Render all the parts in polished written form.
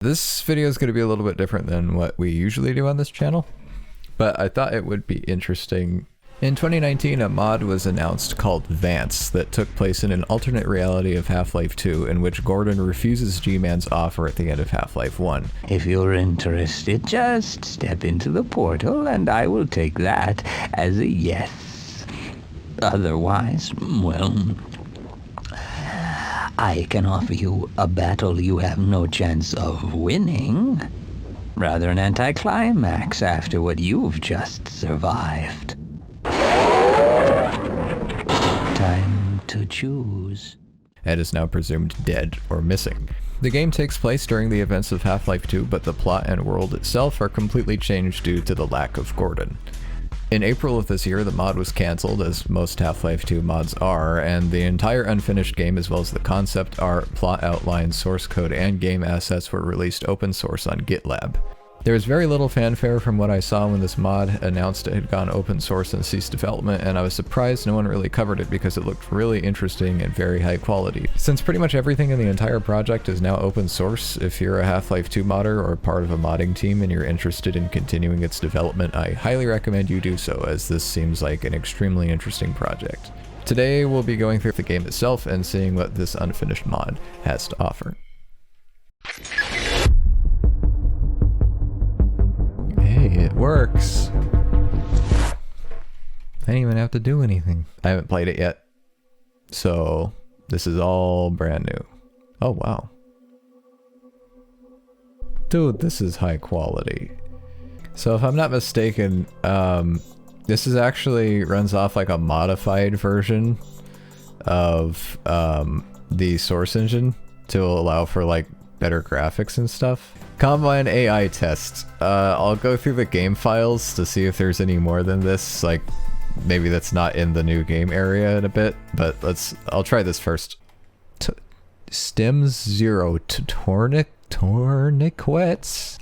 This video is going to be a little bit different than what we usually do on this channel, but I thought it would be interesting. In 2019, a mod was announced called VANCE that took place in an alternate reality of Half-Life 2 in which Gordon refuses G-Man's offer at the end of Half-Life 1. If you're interested, just step into the portal and I will take that as a yes. Otherwise, well, I can offer you a battle you have no chance of winning. Rather an anticlimax after what you've just survived. Time to choose. Ed is now presumed dead or missing. The game takes place during the events of Half-Life 2, but the plot and world itself are completely changed due to the lack of Gordon. In April of this year, the mod was cancelled, as most Half-Life 2 mods are, and the entire unfinished game as well as the concept art, plot outline, source code, and game assets were released open source on GitLab. There was very little fanfare from what I saw when this mod announced it had gone open source and ceased development, and I was surprised no one really covered it because it looked really interesting and very high quality. Since pretty much everything in the entire project is now open source, if you're a Half-Life 2 modder or part of a modding team and you're interested in continuing its development, I highly recommend you do so, as this seems like an extremely interesting project. Today we'll be going through the game itself and seeing what this unfinished mod has to offer. It works. I didn't even have to do anything. I haven't played it yet, so this is all brand new. Oh wow. Dude, this is high quality. So if I'm not mistaken, this is actually runs off like a modified version of the source engine to allow for like better graphics and stuff. Combine AI test. I'll go through the game files to see if there's any more than this, like maybe that's not in the new game area in a bit, but I'll try this first. Stems 0 to tourniquets.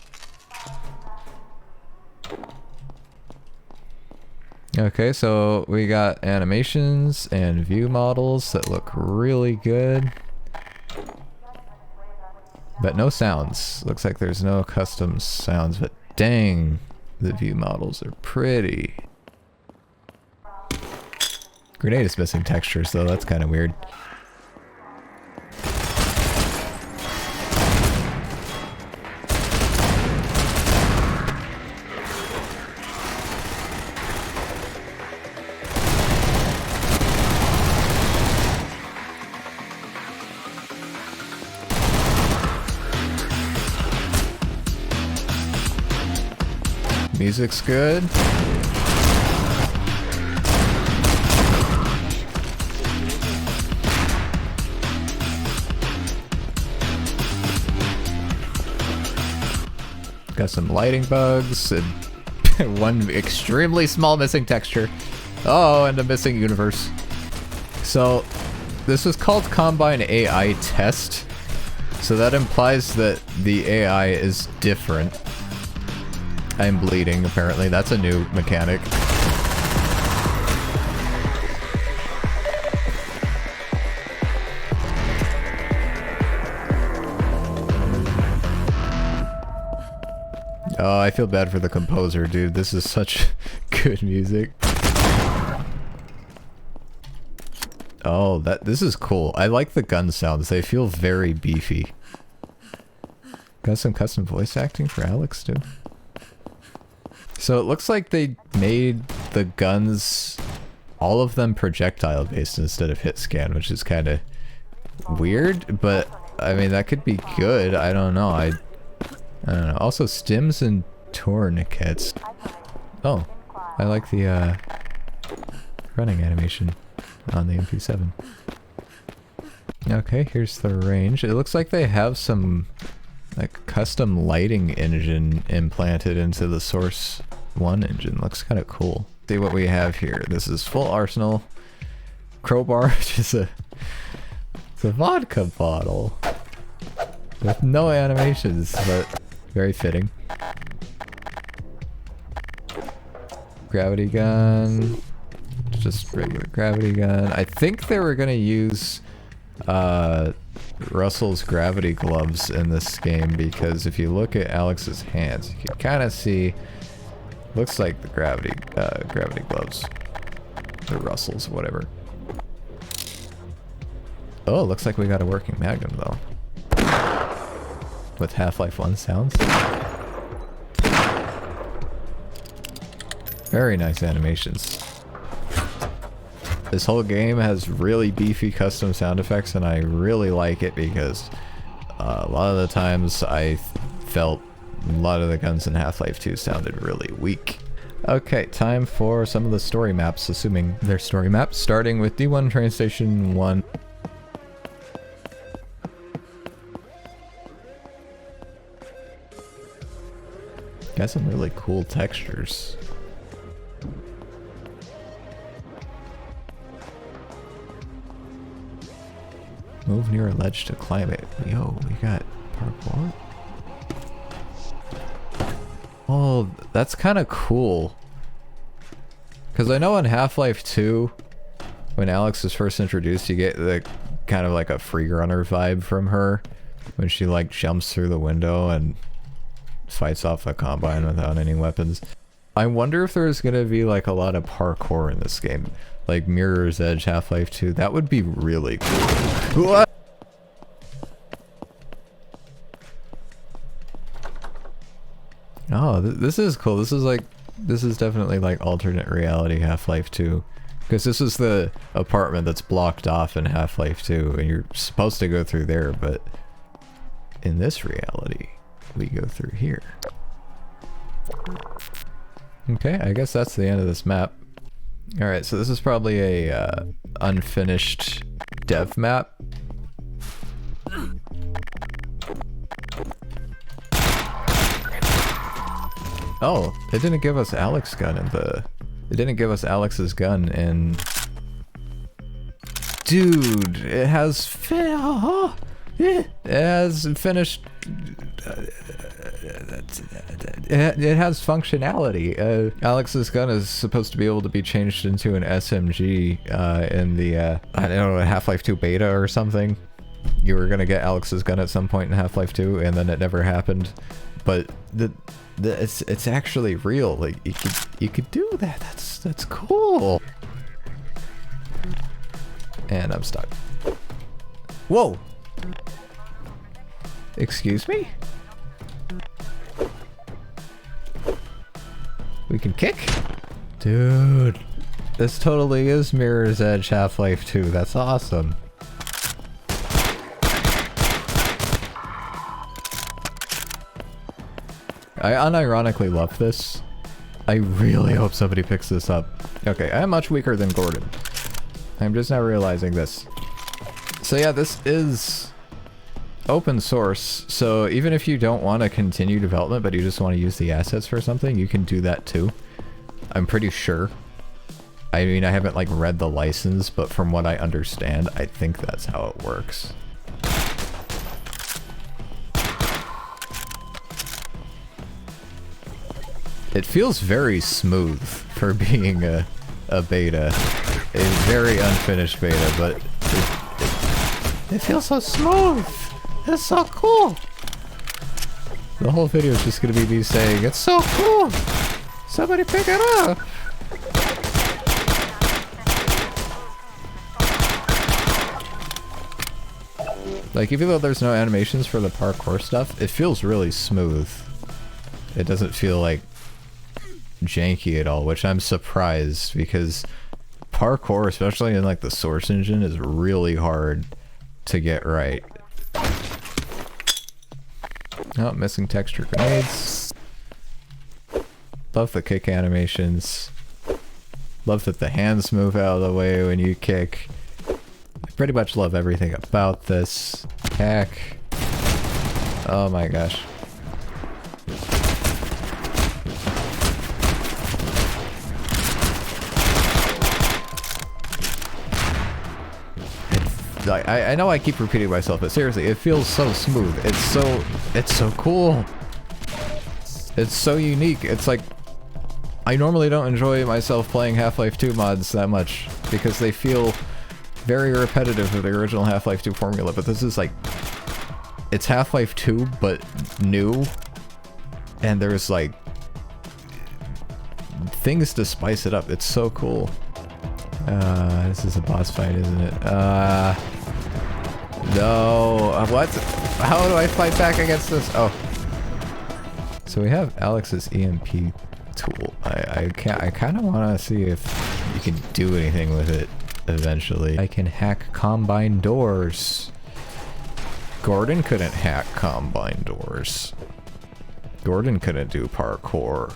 Okay, so we got animations and view models that look really good. But no sounds. Looks like there's no custom sounds, but dang, the view models are pretty. Grenade is missing textures though, that's kind of weird. Music's good. Got some lighting bugs and one extremely small missing texture. Oh, and a missing universe. So this was called Combine AI Test. So that implies that the AI is different. I'm bleeding, apparently. That's a new mechanic. Oh, I feel bad for the composer, dude. This is such good music. Oh, this is cool. I like the gun sounds. They feel very beefy. Got some custom voice acting for Alex, too. So it looks like they made the guns, all of them projectile based instead of hit scan, which is kind of weird, but I mean that could be good. I don't know. I don't know. Also stims and tourniquets. Oh, I like the running animation on the MP7. Okay, here's the range. It looks like they have some like custom lighting engine implanted into the Source 1 engine. Looks kind of cool. See what we have here. This is full arsenal. Crowbar, it's a vodka bottle with no animations, but very fitting. Gravity gun, just regular gravity gun. I think they were gonna use Russell's gravity gloves in this game, because if you look at Alex's hands, you can kind of see, looks like the gravity gloves. The Russells, whatever. Oh, looks like we got a working Magnum though. With Half-Life 1 sounds. Very nice animations. This whole game has really beefy custom sound effects, and I really like it because a lot of the times I felt a lot of the guns in Half-Life 2 sounded really weak. Okay, time for some of the story maps, assuming they're story maps, starting with D1 Train Station 1. Got some really cool textures. Move near a ledge to climb it. Yo, we got parkour. Oh, that's kind of cool. Because I know in Half-Life 2, when Alex is first introduced, you get the kind of like a free runner vibe from her. When she like jumps through the window and fights off the Combine without any weapons. I wonder if there's gonna be like a lot of parkour in this game. Like Mirror's Edge, Half-Life 2. That would be really cool. What? Oh, this is cool. This is definitely like alternate reality Half-Life 2. Because this is the apartment that's blocked off in Half-Life 2, and you're supposed to go through there, but in this reality, we go through here. Okay, I guess that's the end of this map. Alright, so this is probably a unfinished dev map. Oh, it didn't give us Alex's gun in the... It didn't give us Alex's gun in... Dude, it has... It has finished... It has functionality. Alex's gun is supposed to be able to be changed into an SMG in the, I don't know, Half-Life 2 beta or something. You were gonna get Alex's gun at some point in Half-Life 2, and then it never happened. But it's actually real. Like you could do that. That's cool. And I'm stuck. Whoa. Excuse me? We can kick? Dude. This totally is Mirror's Edge Half-Life 2. That's awesome. I unironically love this. I really hope somebody picks this up. Okay, I am much weaker than Gordon. I'm just now realizing this. So yeah, this is open source, so even if you don't want to continue development but you just want to use the assets for something, you can do that too. I'm pretty sure. I mean, I haven't like read the license, but from what I understand, I think that's how it works. It feels very smooth for being a beta. A very unfinished beta, but it feels so smooth! It's so cool! The whole video is just gonna be me saying, it's so cool! Somebody pick it up! Like, even though there's no animations for the parkour stuff, it feels really smooth. It doesn't feel like janky at all, which I'm surprised, because parkour, especially in like the Source engine, is really hard to get right. Oh, missing texture grenades. Love the kick animations. Love that the hands move out of the way when you kick. I pretty much love everything about this. Hack. Oh my gosh. I know I keep repeating myself, but seriously, it feels so smooth. It's so cool. It's so unique. It's like, I normally don't enjoy myself playing Half-Life 2 mods that much because they feel very repetitive of the original Half-Life 2 formula, but this is like, it's Half-Life 2, but new, and there's like things to spice it up. It's so cool. This is a boss fight, isn't it? No. What? How do I fight back against this? Oh. So we have Alex's EMP tool. I kind of want to see if you can do anything with it eventually. I can hack combine doors. Gordon couldn't hack combine doors. Gordon couldn't do parkour.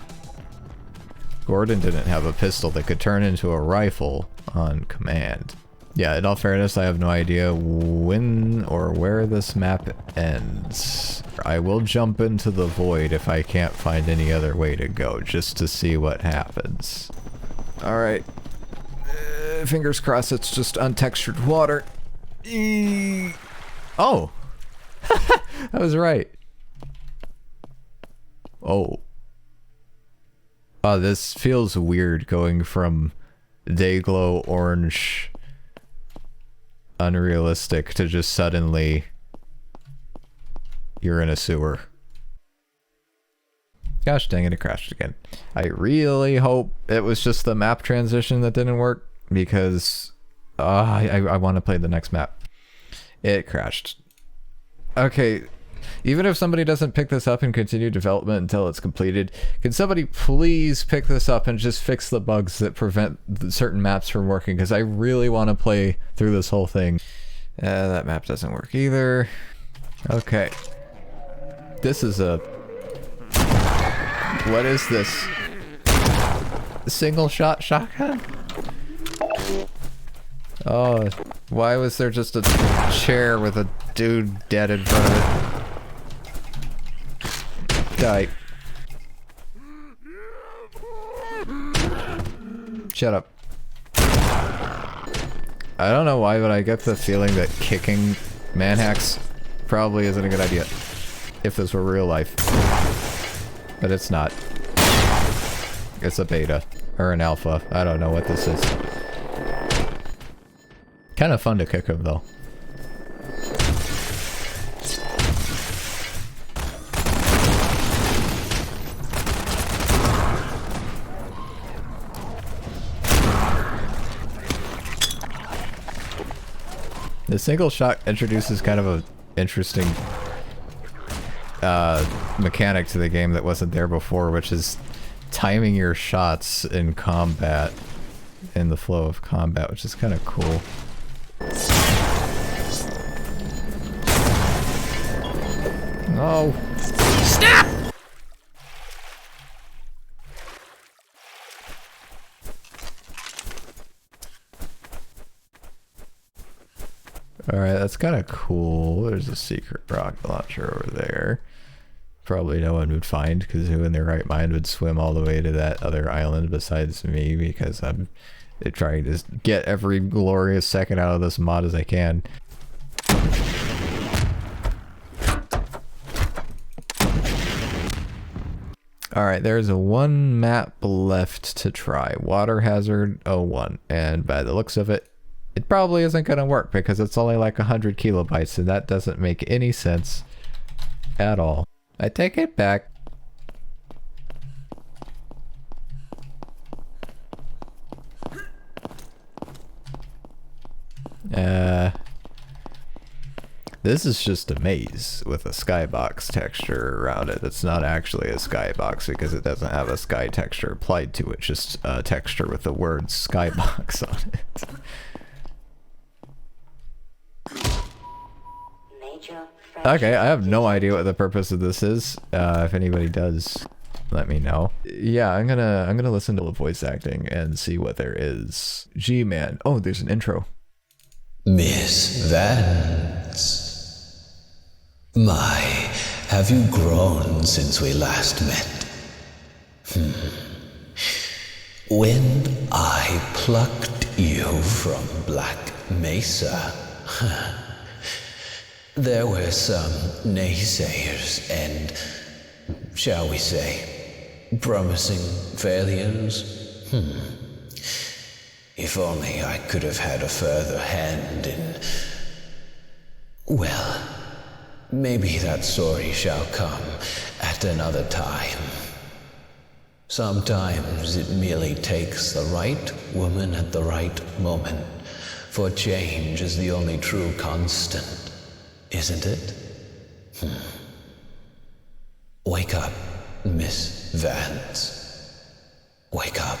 Gordon didn't have a pistol that could turn into a rifle on command. Yeah, in all fairness, I have no idea when or where this map ends. I will jump into the void if I can't find any other way to go, just to see what happens. Alright. Fingers crossed it's just untextured water. Oh! I was right. Oh. Oh, this feels weird going from Dayglow orange unrealistic to just suddenly you're in a sewer. Gosh dang it, it crashed again. I really hope it was just the map transition that didn't work, because I want to play the next map. It crashed. Okay, even if somebody doesn't pick this up and continue development until it's completed, can somebody please pick this up and just fix the bugs that prevent certain maps from working, because I really want to play through this whole thing. That map doesn't work either. Okay. This is a... What is this? Single shot shotgun? Oh, why was there just a chair with a dude dead in front of it? Die. Shut up. I don't know why, but I get the feeling that kicking manhacks probably isn't a good idea. If this were real life. But it's not. It's a beta. Or an alpha. I don't know what this is. Kind of fun to kick him, though. The single shot introduces kind of a interesting mechanic to the game that wasn't there before, which is timing your shots in combat, in the flow of combat, which is kind of cool. No. Stop! Alright, that's kind of cool. There's a secret rocket launcher over there. Probably no one would find, because who in their right mind would swim all the way to that other island besides me, because I'm trying to get every glorious second out of this mod as I can. Alright, there's a one map left to try. Water Hazard 01. And by the looks of it, it probably isn't going to work, because it's only like 100 kilobytes, and that doesn't make any sense at all. I take it back. This is just a maze with a skybox texture around it. It's not actually a skybox because it doesn't have a sky texture applied to it, just a texture with the word skybox on it. Okay, I have no idea what the purpose of this is. If anybody does, let me know. Yeah, I'm gonna listen to the voice acting and see what there is. G-Man. Oh, there's an intro. Miss Vance. My, have you grown since we last met? When I plucked you from Black Mesa, there were some naysayers and, shall we say, promising failures. If only I could have had a further hand in... Well, maybe that story shall come at another time. Sometimes it merely takes the right woman at the right moment, for change is the only true constant, isn't it? Wake up, Miss Vance. Wake up.